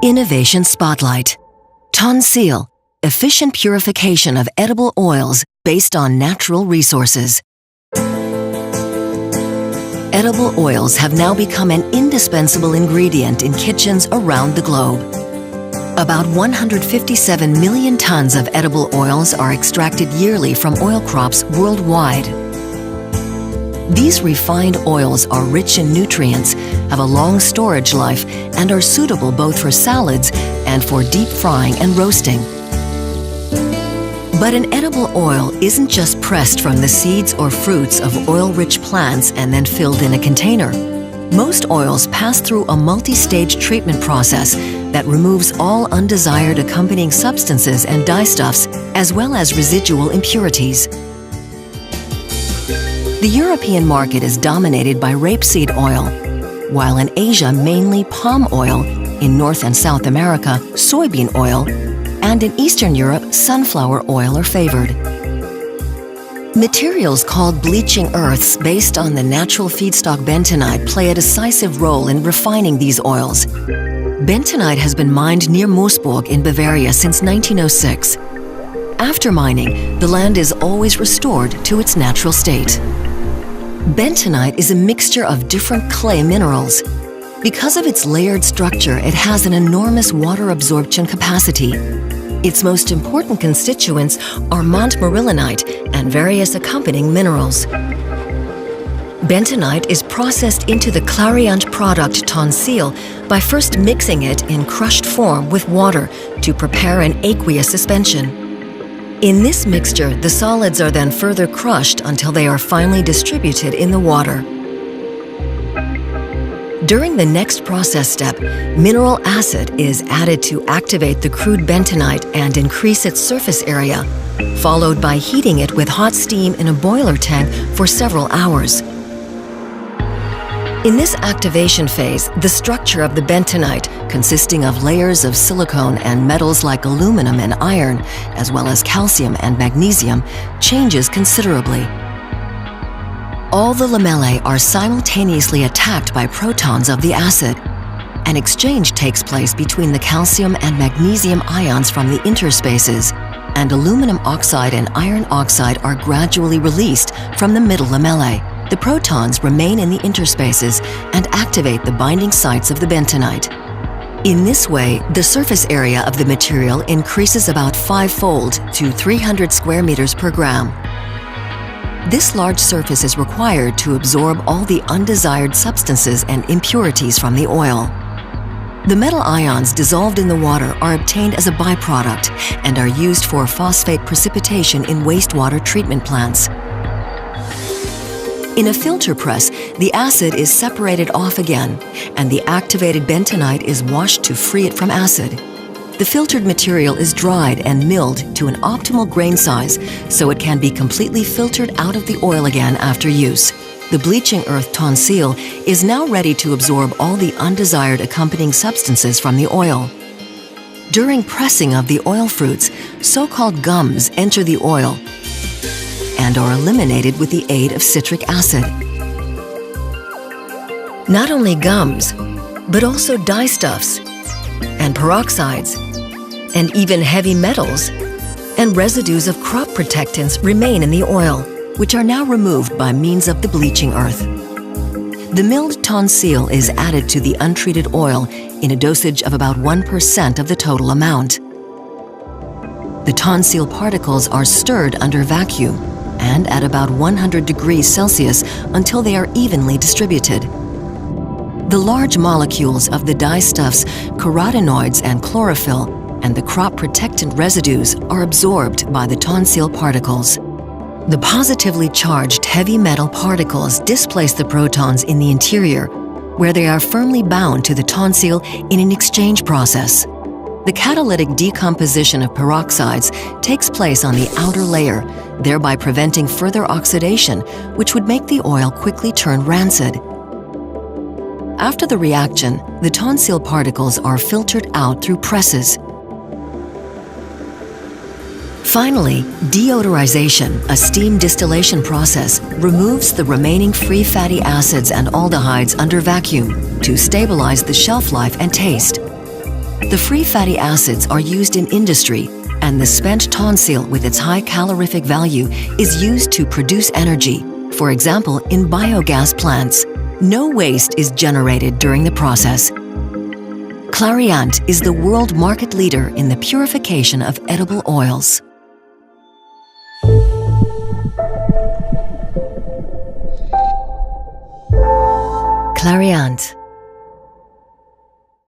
Innovation Spotlight. Tonsil, efficient purification of edible oils based on natural resources. Edible oils have now become an indispensable ingredient in kitchens around the globe. About 157 million tons of edible oils are extracted yearly from oil crops worldwide. These refined oils are rich in nutrients, have a long storage life, and are suitable both for salads and for deep frying and roasting. But an edible oil isn't just pressed from the seeds or fruits of oil-rich plants and then filled in a container. Most oils pass through a multi-stage treatment process that removes all undesired accompanying substances and dyestuffs, as well as residual impurities. The European market is dominated by rapeseed oil, while in Asia mainly palm oil, in North and South America soybean oil, and in Eastern Europe sunflower oil are favored. Materials called bleaching earths based on the natural feedstock bentonite play a decisive role in refining these oils. Bentonite has been mined near Moosburg in Bavaria since 1906. After mining, the land is always restored to its natural state. Bentonite is a mixture of different clay minerals. Because of its layered structure, it has an enormous water absorption capacity. Its most important constituents are montmorillonite and various accompanying minerals. Bentonite is processed into the Slariant product tonsil by first mixing it in crushed form with water to prepare an aqueous suspension. In this mixture, the solids are then further crushed until they are finally distributed in the water. During the next process step, mineral acid is added to activate the crude bentonite and increase its surface area, followed by heating it with hot steam in a boiler tank for several hours. In this activation phase, the structure of the bentonite, consisting of layers of silicone and metals like aluminum and iron, as well as calcium and magnesium, changes considerably. All the lamellae are simultaneously attacked by protons of the acid. An exchange takes place between the calcium and magnesium ions from the interspaces, and aluminum oxide and iron oxide are gradually released from the middle lamellae. The protons remain in the interspaces and activate the binding sites of the bentonite. In this way, the surface area of the material increases about five-fold to 300 square meters per gram. This large surface is required to absorb all the undesired substances and impurities from the oil. The metal ions dissolved in the water are obtained as a byproduct and are used for phosphate precipitation in wastewater treatment plants. In a filter press, the acid is separated off again, and the activated bentonite is washed to free it from acid. The filtered material is dried and milled to an optimal grain size so it can be completely filtered out of the oil again after use. The bleaching earth tonsil is now ready to absorb all the undesired accompanying substances from the oil. During pressing of the oil fruits, so-called gums enter the oil and are eliminated with the aid of citric acid. Not only gums, but also dyestuffs and peroxides, and even heavy metals and residues of crop protectants remain in the oil, which are now removed by means of the bleaching earth. The milled tonsil is added to the untreated oil in a dosage of about 1% of the total amount. The tonsil particles are stirred under vacuum and at about 100 degrees Celsius until they are evenly distributed. The large molecules of the dyestuffs, carotenoids and chlorophyll, and the crop protectant residues are absorbed by the tonsil particles. The positively charged heavy metal particles displace the protons in the interior, where they are firmly bound to the tonsil in an exchange process. The catalytic decomposition of peroxides takes place on the outer layer, thereby preventing further oxidation, which would make the oil quickly turn rancid. After the reaction, the tonsil particles are filtered out through presses. Finally, deodorization, a steam distillation process, removes the remaining free fatty acids and aldehydes under vacuum to stabilize the shelf life and taste. The free fatty acids are used in industry, and the spent tonsil with its high calorific value is used to produce energy, for example, in biogas plants. No waste is generated during the process. Slariant is the world market leader in the purification of edible oils. Slariant.